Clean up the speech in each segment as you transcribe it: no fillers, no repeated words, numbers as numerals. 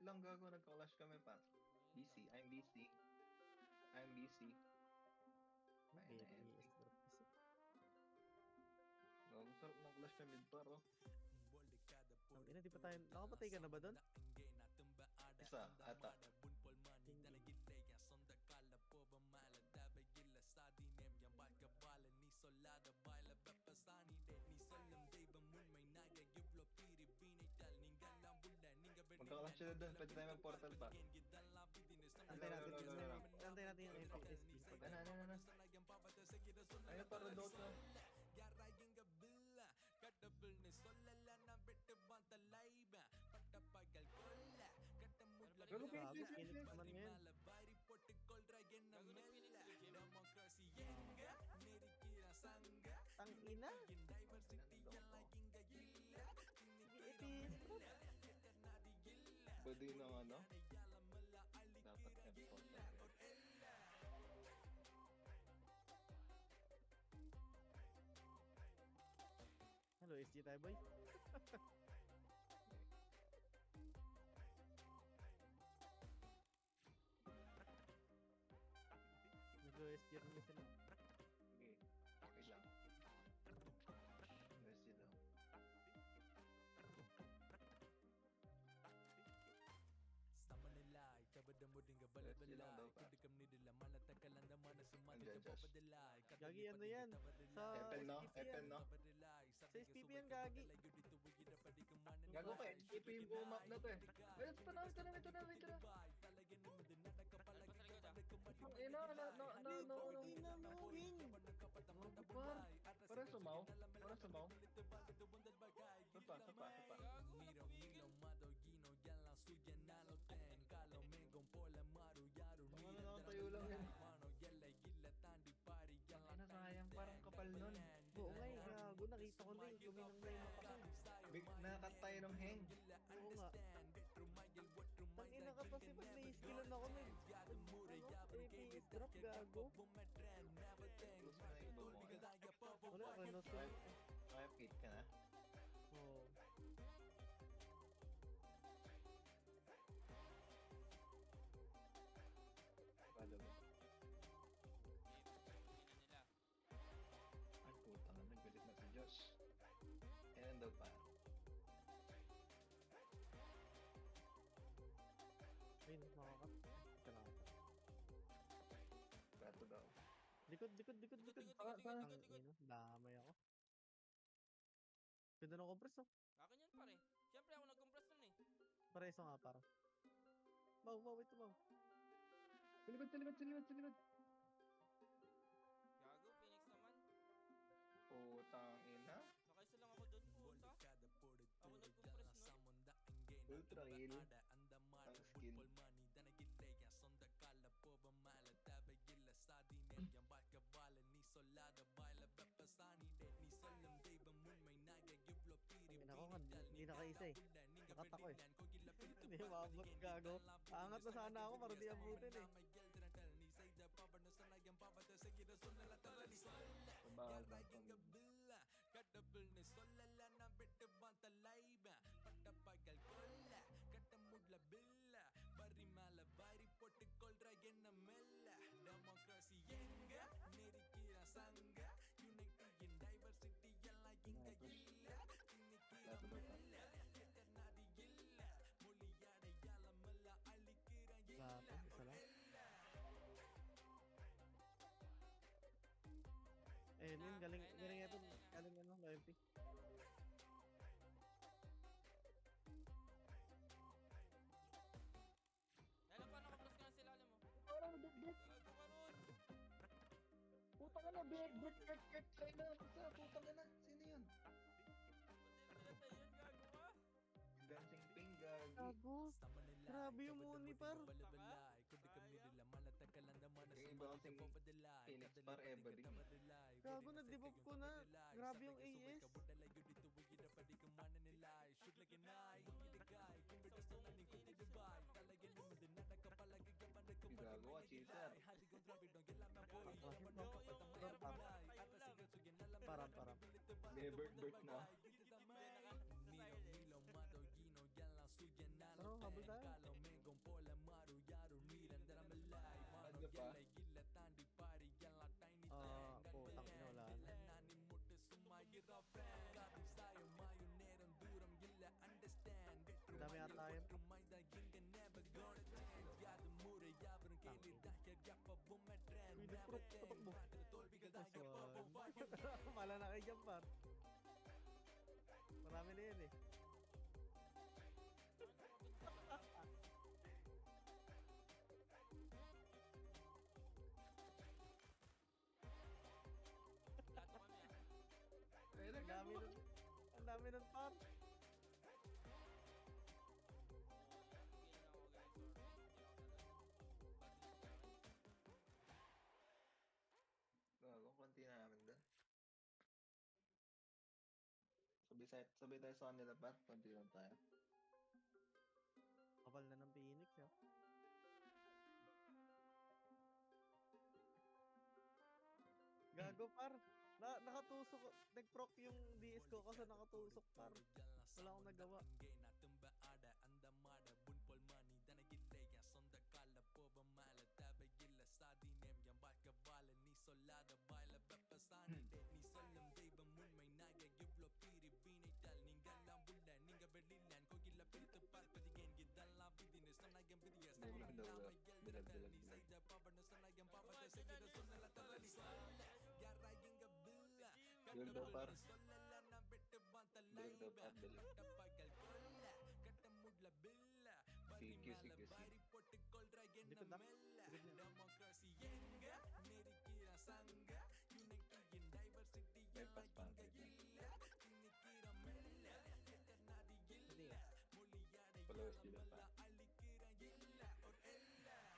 lang gago, nagka-clash kami pa. BC, I'm BC. I'm BC. Ay na Very MP. sarap kasi. Gago, sarap ng clash kami mid par, oh. Ang ina, di pa tayo, nakapatay ka na ba doon? Isa, ata. Magka-clash sila doon, pwede tayo mag-portal pa. Antay natin yung MPSP. Ano. Ayun, para Dota. Gago, Gago, Phoenix. Phoenix naman ngayon. Tang ina. Pwede ng ano? Dapat F-portal. Hello, SG tayo boy. Nag-SG rin na sila. Okay. Okay lang. Rest lang. Rest lang daw pa. Andiyan, Josh. Gagi, ano yan? Sa Epen, no? SPP Epen, yan. no? Sa SPP yan, Gagi. Gago ka, SPP yung buong map na to eh. Ay, ito na. Ang ina, Ina mo, win. Parang sumaw. Sapa. Ano na tayo lang yan. Ano, sayang, parang kapal nun. Oo nga, gago. Nakita ko na yung luminang na yung mata ko. Big, nakakat tayo ng hang. Oo nga. Tangina ka pa si pag na-skillan ako na APS drop, gago. Close mo na yung iba mo. Wala, Renoso. Makipit ka na. Oo. Palo mo. Ay, putang, nagbilit na si Josh. Kailan daw pa? Ayun, makakat. Kanaka. Gato daw. Likod. Ang ino, damay ako. Ganda ng compress, oh. Akin yan pare. Siyempre ako nag-compress nun eh. Pareso nga, parang. Wait, Mau. Sa likod. Gago, Phoenix naman. Putang ina. Nakaisa lang ako doon, puta. Ako nag-compress nun. Ultra heal. Ang skill. Ang ina ko, hindi nakaisa eh. Nakat ako eh. Hindi maabot, gago. Angat na sana ako para di abutin eh. Sabahal ba? Gato daw pa. Lahat, isa lang. Yun, galing ito. Galing ano, MP. Lalo pa nakapress ka na sila, alam mo. Parang dugdug. Gago ka nun. Putang ina, Bert, try na. Basta, putang ina. Sino yun? Patay yan, gago ka. Dancing Ping, gagi. Gago. Grabe yung money par. Yung iba kasing Phoenix par every. Gago, na-debuff ko na. Grabe yung AS. Yung gagawa, cheater. Parang. May Bert na. Pero habol tayo. Sabay tayo sa kanila, par. Konti lang tayo. Kapal na ng Phoenix, ah. Gago, par. Nakatusok. Nag-proc yung DS ko kasi nakatusok, par. Wala akong nagawa. Bilag daw, par. Bilag daw, par. Bilag. CQ, CQ, CQ. Likod na. Likod na. May pass pa. Hindi, ah. Followers dito pa.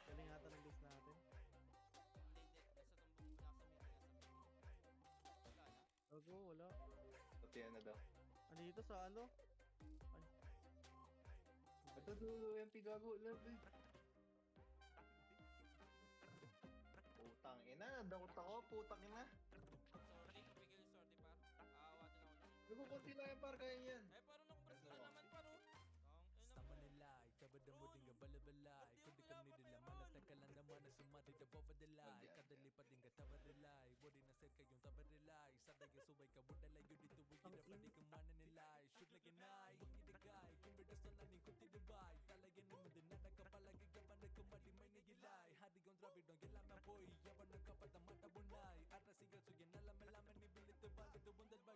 Galing ata ng base natin. Gago, wala. Pati ano daw. Andito sa ano? Ay, Ito dulo yung pigago. Love eh. Putang ina. Dakot ako. Putang ina. Sorry, kapigil sorry par. Aawa din ako dyan. Nagkukunti lang yan, par. Kaya yan. Eh, parang nakumpras ka na naman paro.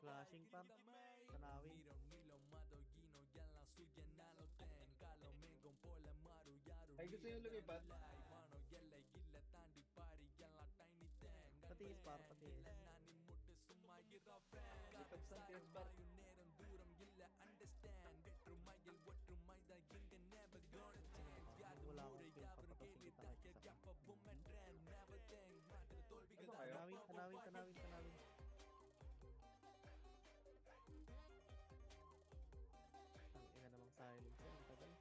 flashing par. Tanawin. Ay, gusto nyo lumipat? Patiis par, patiis. Lipat sa PS, par. Wala akong skill pa tapos hindi tayo isa pa. Ano kayo? Tanawin. Ang ina namang silence yan, ang tagal.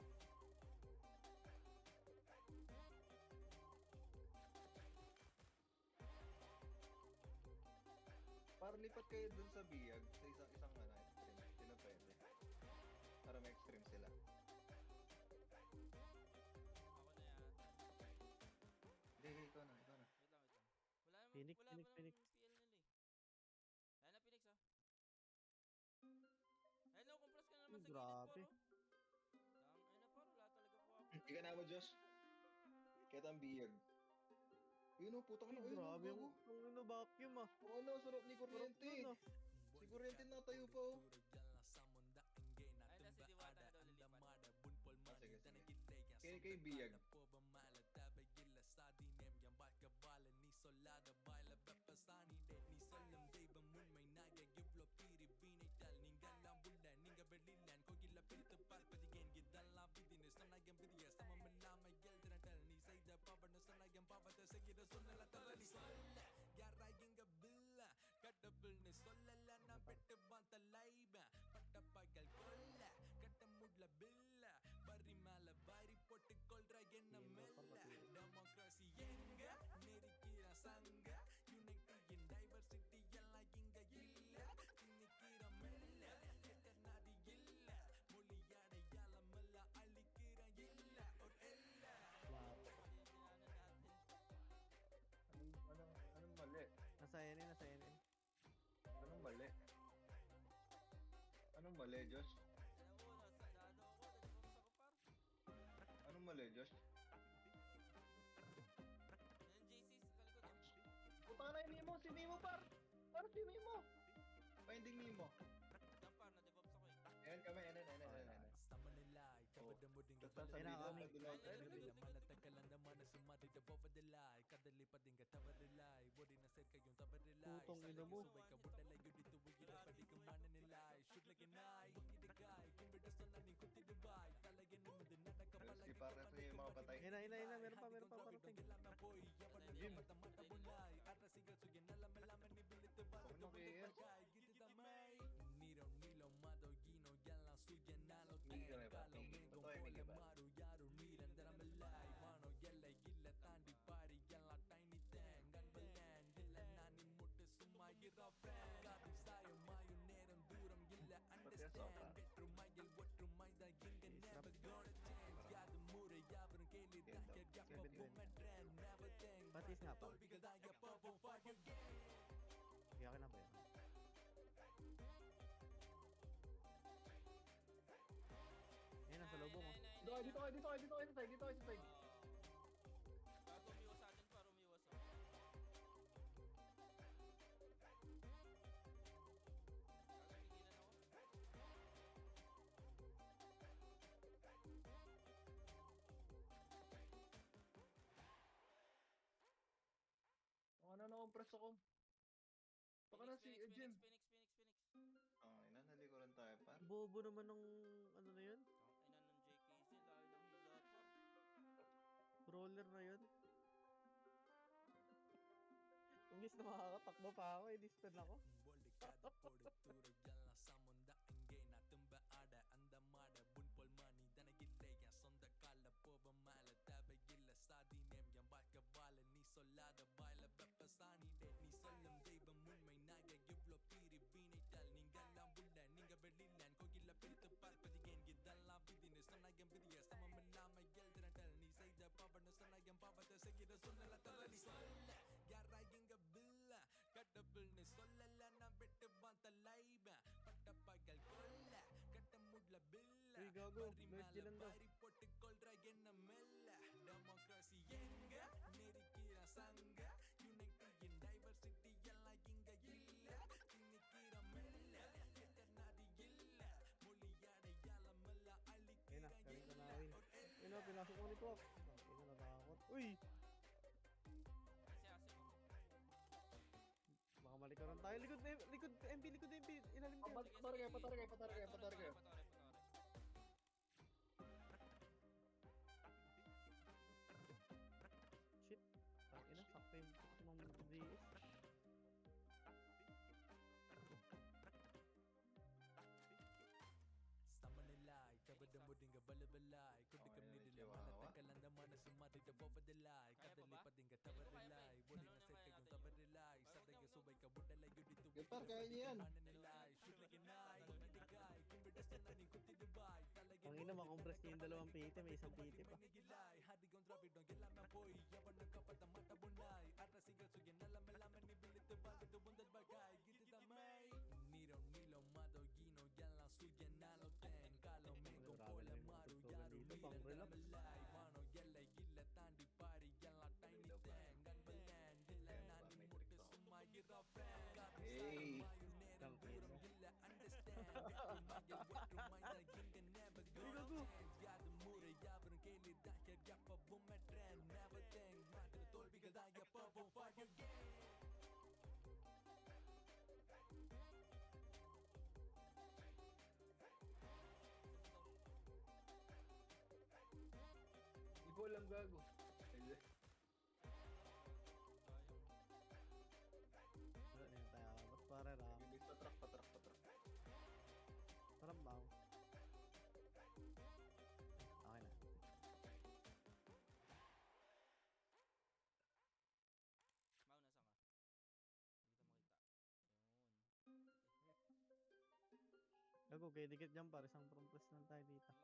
Para lipat kayo dun sa biyag. Sa isang ano, extreme. Sila pwede. Para may extreme sila. Ako na yan. Hindi, ikaw na, ikaw na. Wait lang. Wala naman, Phoenix, wala Phoenix, pa Phoenix. naman PL nila eh. Ayan na, Phoenix ah. Hello, kumpras ka na naman sa gilid Grabe. paro. Ayun na paro, wala talaga po ako. Hindi ka na mo, Josh. Kaya ang biyag. Yun o, putang na. Ay, grabe yung ano, vacuum, ah. Oo, ano, sarap ni Sarap Kuryente. nun, ah. Si Kuryente na tayo pa, oh. Ayun na, si Diwata na daw lilipat. Ah, sige, sige. Kay biyag. Yellow par, patiis. Wow. Anong mali? Nasa NN. Anong mali? Anong mali, Josh? Alam mo, nasa ako, nag-box ako par. Anong mali, Josh? Ayan, JC, sa likod oh. Puta na yung Mimo! Si Mimo, par! Par, si Mimo! Finding Mimo. Yan par, na-devops ako eh. Ayan kami, ayan. Oh. Tapos sa Ayun na video, kami. padulang tayo. Putong ina mo. Si Parra sa yung mga patay. Ina, meron pa parating. Jim. Huwag na kayo yan. Dito kayo, dito kayo, dito kayo sa side, dito kayo sa side. Gago, umiwas sa atin para umiwas oh. Gagamitin ako. Na-compress ako. Baka na si Jim. Phoenix. Okay na, nalikuran tayo par. Bobo naman ng ano na yun? Ang ina ng JKC, layo ng hila par. Brawler na yun. Imbis na makakatakbo pa ako, i-disturb ako. Uy, gago, Lord Dylan daw. Ayun na, galing ka na win. Ayun na, pinasok ko ni Proc. Ayun na, natakot. Uy! Baka malikaran tayo. Likod, likod, MP, likod, MP. Inalim ka. Patar kayo, patar kayo, patar kayo, patar kayo. Shit. Ina, sakto yung ng DS. Yung par, kaya niyo yan. Ang ina, makompress niya yung dalawang PT, may isang PT pa. Grabe na yung TikToker dito, pang relax. Hey! Tangin na. Uy, gago! Di ko alam gago. Wala na yung tayo. Ba't pare lang? Bilis, patrak, patrak, patrak. Parang baw. Okay na. Mau, nasa ka? Hindi kita makita. Yun. Gago, kaya dikit dyan pare. Isang prompress lang tayo dito.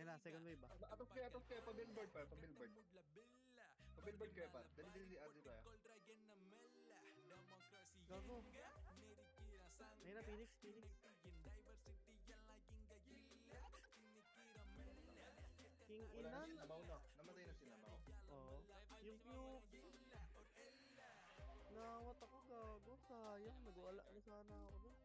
Ayun na, second wave ah. Atos kayo, pa-billboard pa, pa-billboard. Pa-billboard kayo pa. Dali, RG tayo. Gago. Ayun na, Phoenix. King Wala na Inan. si Namaw na. Namatay na si Namaw. Oo. Yung Cube. Nawat ako, gago. Sayang, nag-uala na sana ako doon.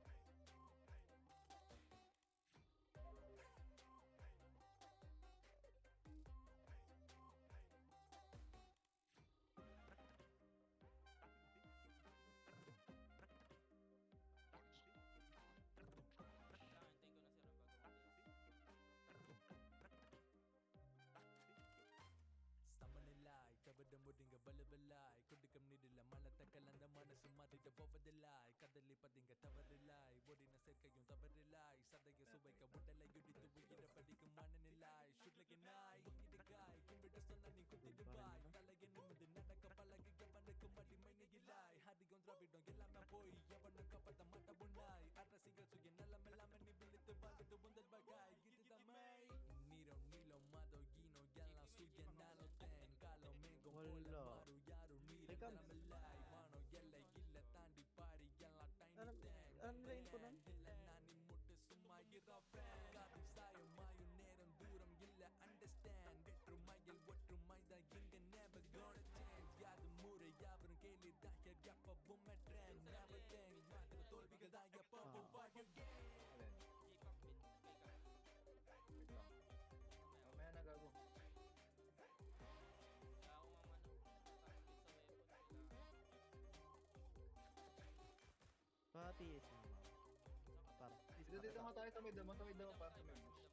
Dito nga tayo sa may damo pa sa may bush.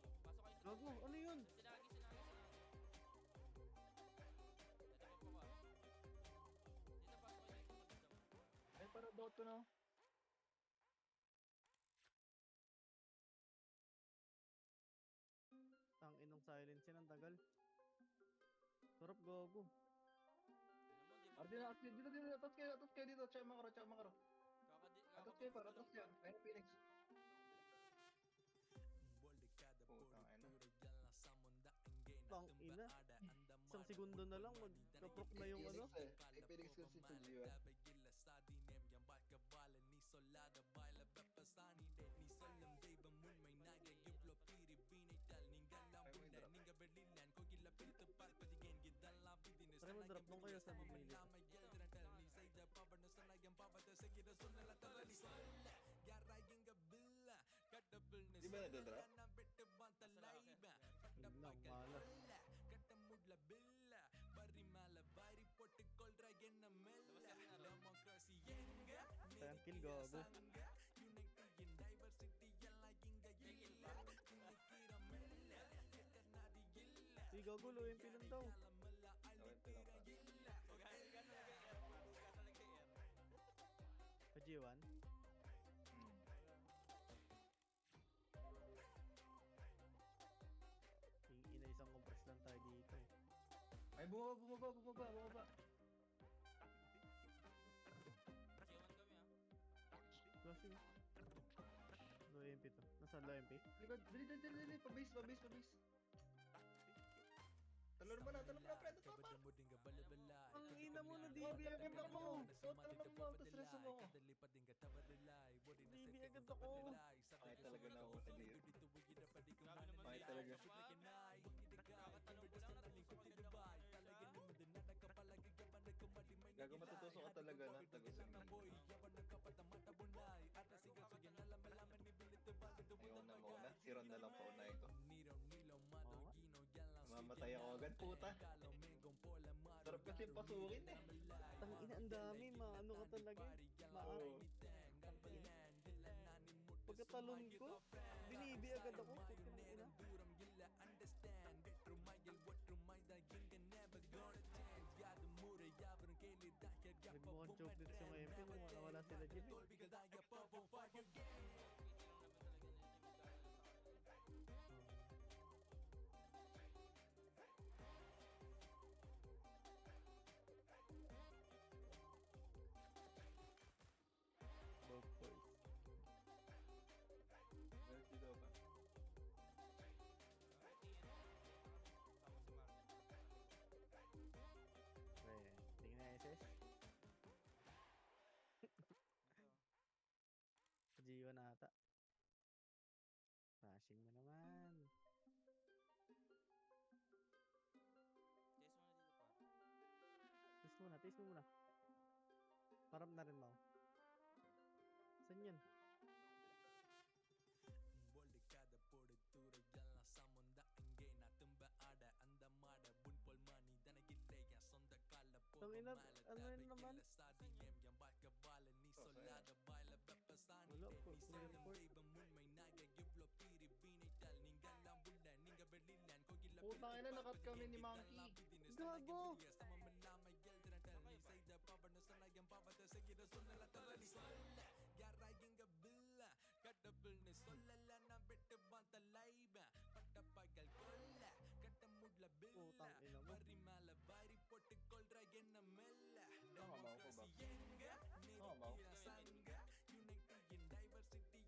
Gago, ano yun? Sinagi. Ito pa po ka. Dito pasok kayo sa maganda mo. Ay, para Dotto na. Tang inong silence yan, ang tagal. Sarap gago. Ano mo, di ba? Dito, atas kayo dito. Tsaka makaro. Atas kayo para, atas kayo. Ayun, Phoenix. Putang ina. Tang ina. Isang segundo na lang, magkaprok na yung ano. Phoenix ko si Tujiwan. Ay, may drop. Try mo drop nung kayo sa bumili. Di ba nagda-drop? Yun lang, malas. Sayang kill, gago. Uy, gago, low MP lang daw. Okay, pero pa. Sa G1? Hmm. Yung ina, isang compress lang tayo dito eh. Ay, bumaba. Klase yun. Low MP to. Nasaan low MP? Likod, dali. Pabase. Talon mo na, pre. Tapa. Ang ina mo na DB Talon agad mo. ako! Talon mo, tapos reso mo ako. DB agad ako! Ay, talaga na ako dito. Ay, talaga. Gago, matutusok ka talaga na tagusin mo. Ayun na muna. Si Ron na lang paunahin ko. Oo nga. Mamatay ako agad, puta. Sarap kasi pasukin eh. Tang ina, ang dami. Maano ka talaga eh. Oo. Pagkatalon ko, binibi agad ako. Putang ina. Nagmukhang chocolate sa MP nung wala sila dyan eh. Both boys. Meron dito ba? Tingnan na SS. G1 ata. Flashing mo naman. Taste mo muna. Parang na rin mo. Saan yun? Tangina, ano yun naman? Oh, saya. Wala po, report. Putang ina, nakat kami ni Monkey. Gago! Putang ina mo. Nakamaw ko ba? Nakamaw.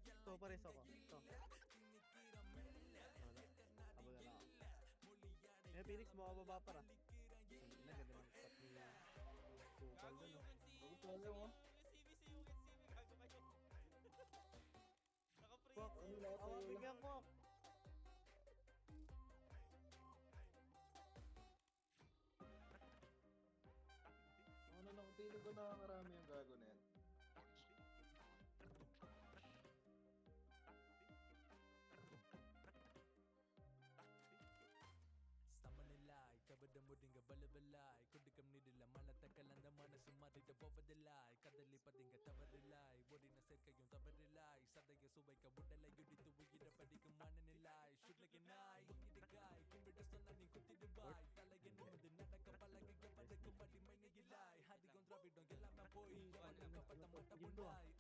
Ito, pares ako. Ito. Wala. Abala na ako. Eh, Phoenix, makababa para. Ang ina, ganda ng spot niya. Kupal doon, oh. Bago pala mo. Kwak! Awa, bigyan ko! Ano lang, feeling ko nakakarami yung gago na yan. Dito ah. Ayan,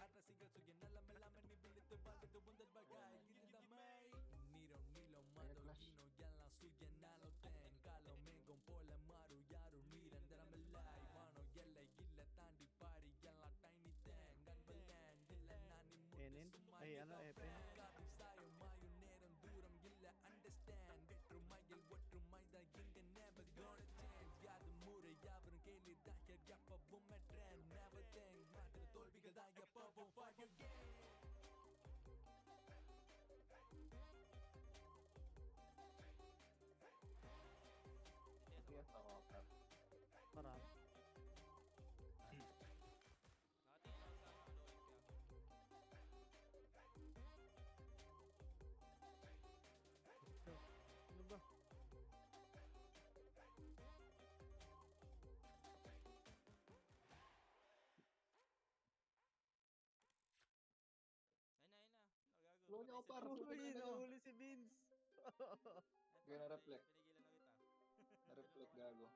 flash. Enin? Ay, ano, Epen? Yes, ako. Par. Marami. Nakatingin ako sa ano, Olympia. Ito. Ano ba? Ayun na. Nagago. Low niya ako, par. Uy, Super na niya. nahuli si Vince. Kaya na-reflect. Pinigilan na kita. Na-reflect, gago.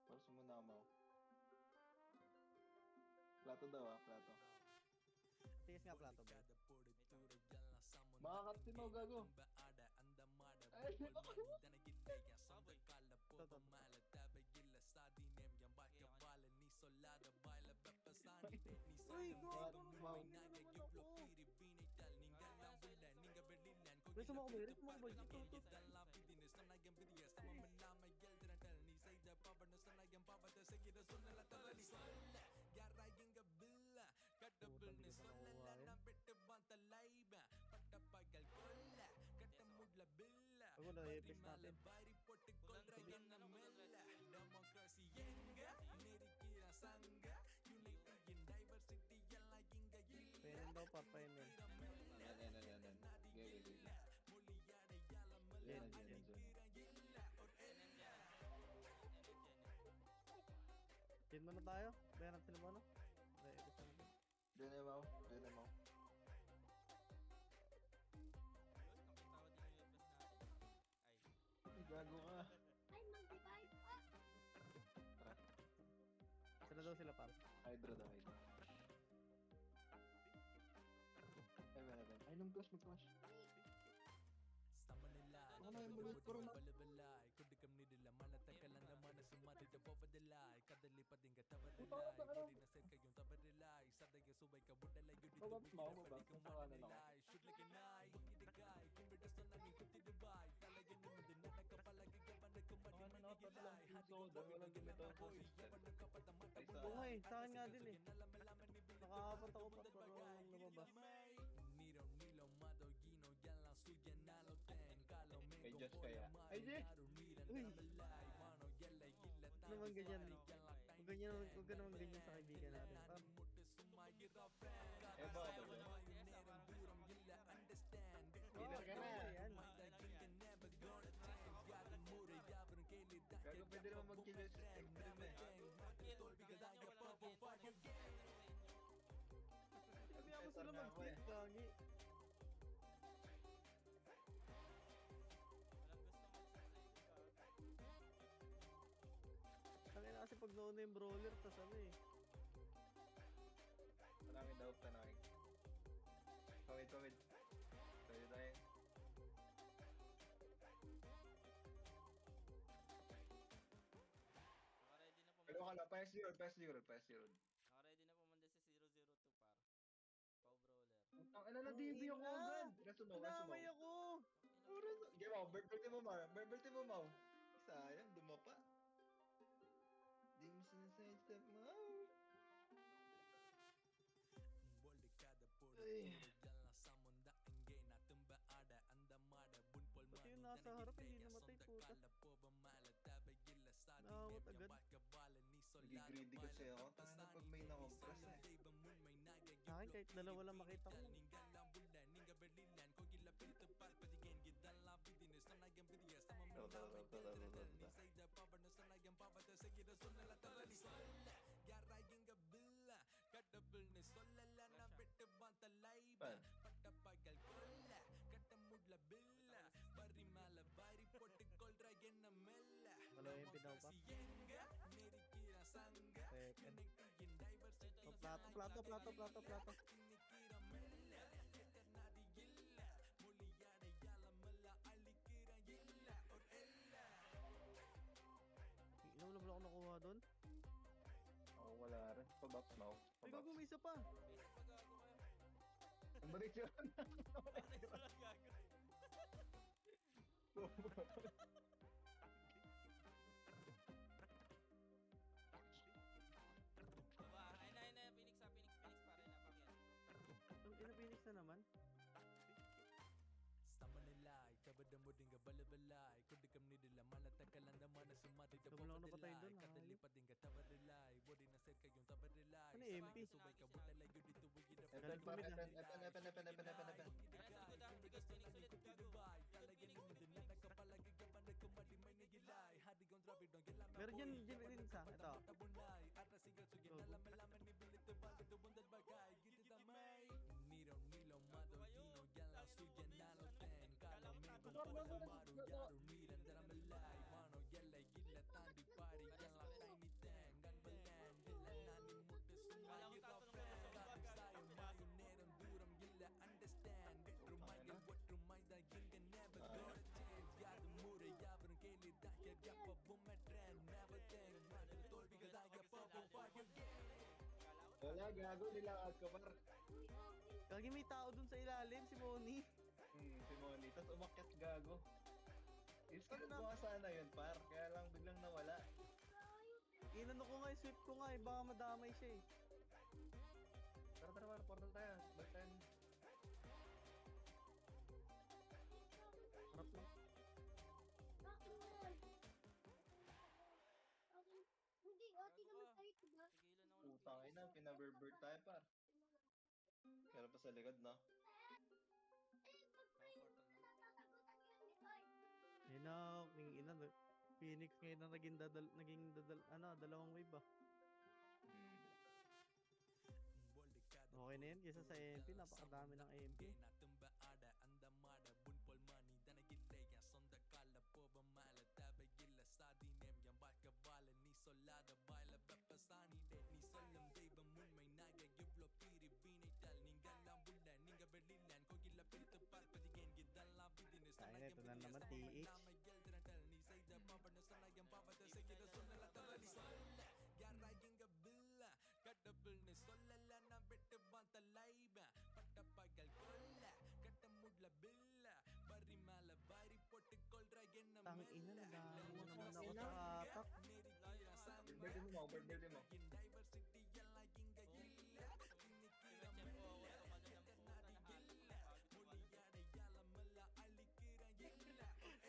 Pars muna ako, Mau. Plato daw ah, plato. Tigas nga plato ba? Makakati mo, gago. Ay, ako. Baboy. Ito, ito, ito. Uy, gago. Mau. Reso mo ako boy, reso mo ako boy. Ito, ito. Putang ina sa nakuha yan. Ako na, epis natin. Kulang na lang, kulang rest. Painin daw pa, painin. Yan. Gaya. Yan. Chin mo na tayo? Bayan natin mo ano? Okay, epis natin. Diyan na, Mau. Diyan na, Mau. Yun, nakita ko din yung request natin. Ay. Ay, gago ka. Ay, mag-divide pa. Tara. Sila daw sila par. Hydra daw, Hydra. Ay, meron. Ay, nung flash, mag-flash. Ano na yung mulit ko rin na? Babab, Mau, babab. Nasawanan ako. Ano na, tatlong soda, walang ganito ang system. Ay, sa... Oo nga eh, sa akin nga din eh. Nakakapat ako pa pero lumabas. May Diyos kaya. Ay, di! Uy! Huwag naman ganyan. Huwag ka naman ganyan sa kaibigan natin. Par. Eh, baka ba yun? Healer ka na. Yan. Gago, pwede naman mag-kill yung system mo rin eh. Sabi ako sila Better na ako eh. mag-split, gagi. Tangin na kasi pag nauna yung brawler, tas ano eh. Marami daw, tanawin. Kawid. Pwede tayo. Naka-ready na Pero pumunta. ka lang, PS0. Naka-ready na pumunta si 002 par. Pau Brawler. Ang ina na DB ako agad. Reso mo. Nadamay ako! Game mo, Berberti mo, Mau. Sayang, dumapa. Di mo sinasayang Mau. Ay. Pati yung nasa harap hindi namatay puta. Nakakot agad. Nagigreedy kasi ako. Tanga pag may nakompress eh. Sa akin kahit dalawa lang makita ko. Pan. Wala yung pinaw pa. Second. plato. Inom lang ako nakuha doon. Oh, wala rin. Pabox now. Ay, gago, may isa pa. May isa pa gago kayo. Ang balik yun. Ano isa lang gago? Baba, ayun na, Phoenix pare na pakyan. Ang ina, Phoenix na naman. Tagal lang ako napatay doon. Ano yung MP? Epen, par, epen. Ayun sa likod Tigas Phoenix ulit gago. Meron dyan din isa. Ito. Kala ko tapos nung mga sa baba gago. Pinasok mo. Wala, gago. Nilakad ko, par. Gagi, may tao dun sa ilalim, si Moni. Si Moni. Tapos umakyat, gago. I-skip Ano ko nga sana yun, par. Kaya lang biglang nawala. Inano ko nga, sweep ko nga, baka madamay siya eh. Tara, par. Portal tayo. Balik tayo. Harap lang. Hindi, okay naman tayo, diba? Tigilan ako ng Putang ina, pinaberbird tayo, par. Pero pa sa likod, no? Yun na, king ina. Phoenix ngayon na dalawang wave ba? Okay na yun, kaysa sa AMP, napakadami ng AMP. Kaya ito na naman, TH. Tang ina, nadami na naman ako sa atak. Birdie mo. Tiga-check po ako sa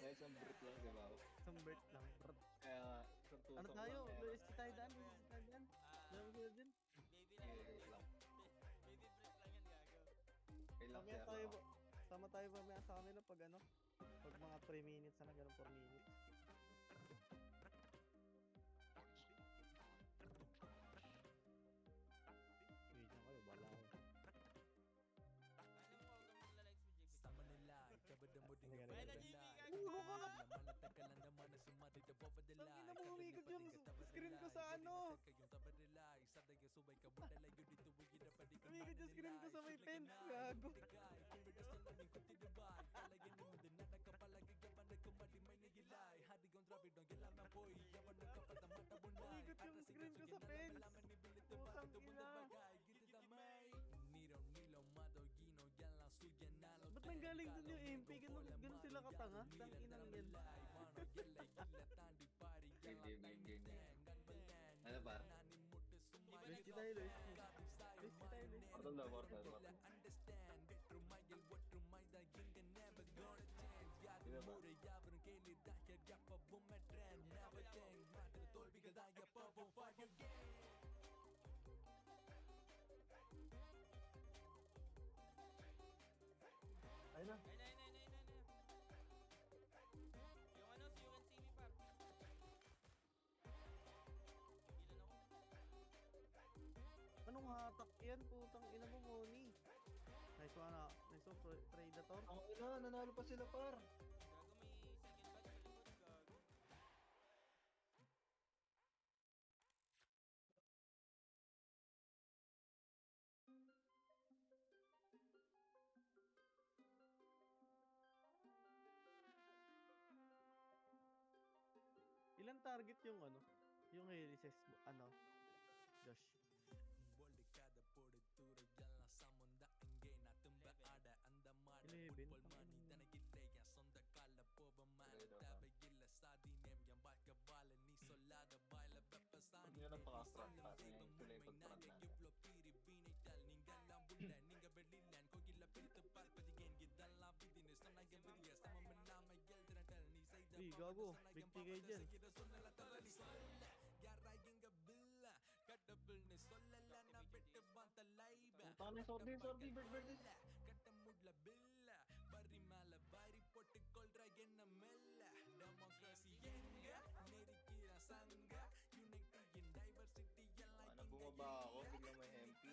Nice ang brute lang, di ba? Isang bird lang. Kaya, isang tusok Ano tayo? lang, Luis tayo dyan, Dami ko din. Baby kaya- lang. wait lang. Baby breath lang yan gago. Wait lang, Mamaya sir, tayo, no? sama tayo mamaya sa kanila pag ano, pag mga 3 minutes na ganun 4 minutes. Wait lang kayo, bala ko. Alam mo, huwag kang magla-like sa JP. Ayun Ayun na, JP gago. Ulo ka! Tangin na mo, umikot yung screen ko sa ano! Umikot yung screen ko sa may fence, gago! Umikot yung screen ko sa fence! Putang ina! Ba't nanggaling dun yung MP? Ganun sila katanga? Tanginang yan. Game. Ano, par? Risky tayo, Luis. Risky tayo, Luis. Portal daw, portal. Sino ba? Ayun na. Ayun. Yung ano, si UNCV par. Tigilan ako. Anong hatak yan? Putang ina mo, Moni. Nice one, nice one, Predator. Ang ina, nanalo pa sila, par. ng target yung ano? Yung Helices, ano? Josh. Eleven. Huwag nyo lang paka-front pa. Sila yung pag-front natin. Uy, gago. Bigti kayo dyan. Putang na, sorry, bird. Ano, bumaba ako, biglang may MP.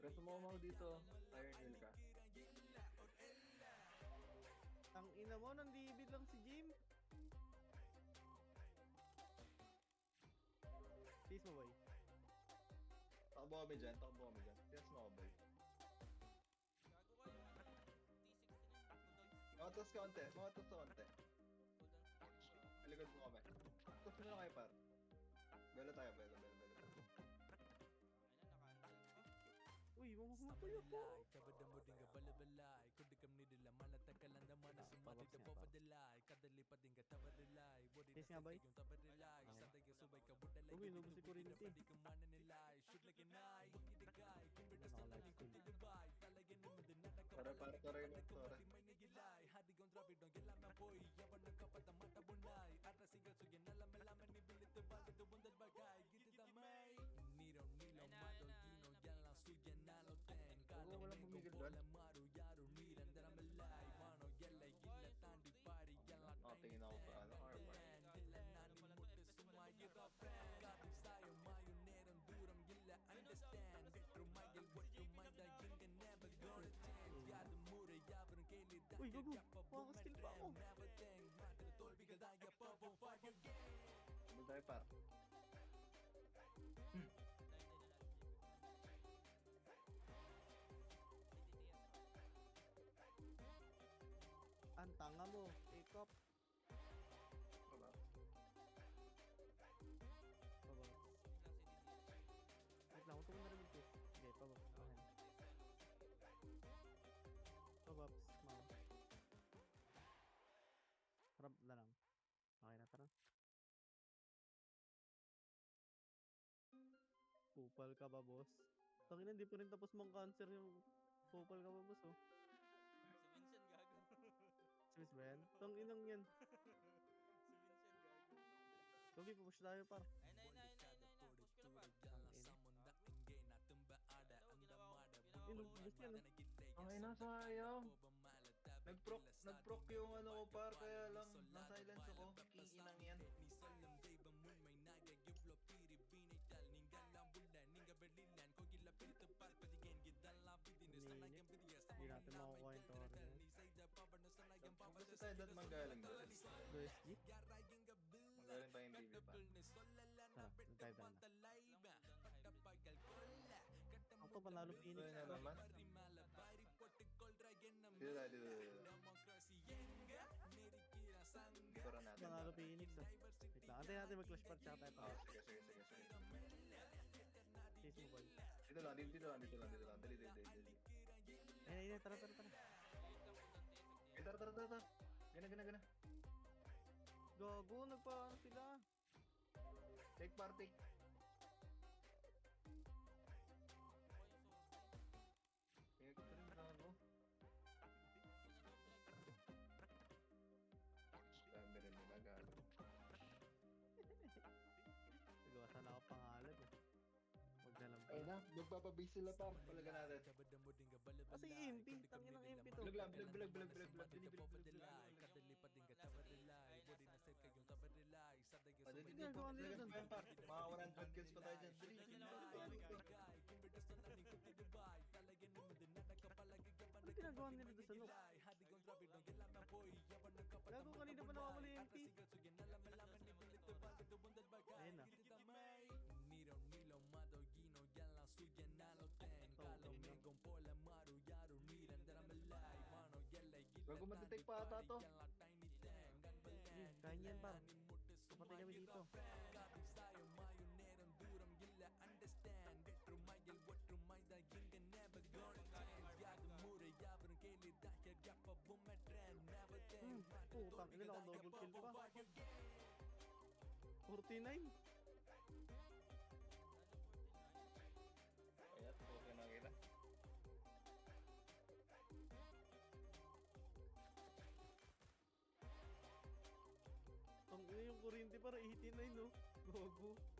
Pero sumama dito, Iron Hill ka. Ang ina mo, nandibid lang si Jim. Peace mo, boy. Takbo kami dyan. Yes mo ako, boy. Gago kayo. T16 na. Matos konti. Hold on. Alikod mo kami. Tapos mo na kayo, par. Belo tayo, belo. Ay na, naka-cancel. Uy, mamamapay ako. Yes nga, boy. Uy, nubos si Corinthi. Para yun. Oo, walang bumigil doon. Tingin ako pa, ano, Harvard. Uy, gago. Makakaskill pa ako. Ano tayo, par? Ang tanga mo. Take up. Diba? Pababa. Wait lang, huwag ko muna rin ito. Hindi, pababa. Okay. Pababa, mama. Ramp na lang. Okay na, tara. Kupal ka ba, boss? Tangina, hindi pa rin tapos mang cancer yung kupal ka ba, boss, oh. Si Vincent gago. Si Miss Brian? Tanginang yan. Si Vincent gago. Huwag push tayo, par. Ayun na. Push ko na pa. Tangina. Inubos yan, oh. Okay na, sayang. Nag-proc yung ano ko, par, kaya lang na-silence ako. Kiinang yan. Hindi natin makukuha yung torrent. Gusto tayo doon manggaling doon. USG? Manggaling pa yung DB pa. Tara, doon tayo doon na. Lang Ako panalo Phoenix. Ito na naman. Dito tayo. Para natin. Panalo Phoenix, oh. Wait lang, antay natin mag-clash par tsaka tayo pa. Ah, sige. Chase mo, boy. Dito lang. Dali. Ayun, tara. Eh, tara. Gana. Gago, nagpaano sila? Take party. Kaya ko rin ako. Dami rin nila galo. Nagawa sana ako pangalan, eh. Huwag na lang Ay pala. na, magpapabase sila par. Palaga natin. Kasi MP, tangin ng MP to. Blag lang. Dali. Ginagawa nila dun. Par. Mga 100 kills pa tayo dyan. Dali. Ano ginagawa nila doon sa noob? Gago, kanina pa nawawala yung MP. Ayun na. Bago matitake pa ata to. Hindi yan, par. Kapatay kami dito. Putang ina, naka-double kill pa. 49. Kaya, okay na kita. Ang ina yung kuryente para 89, no? Gogo.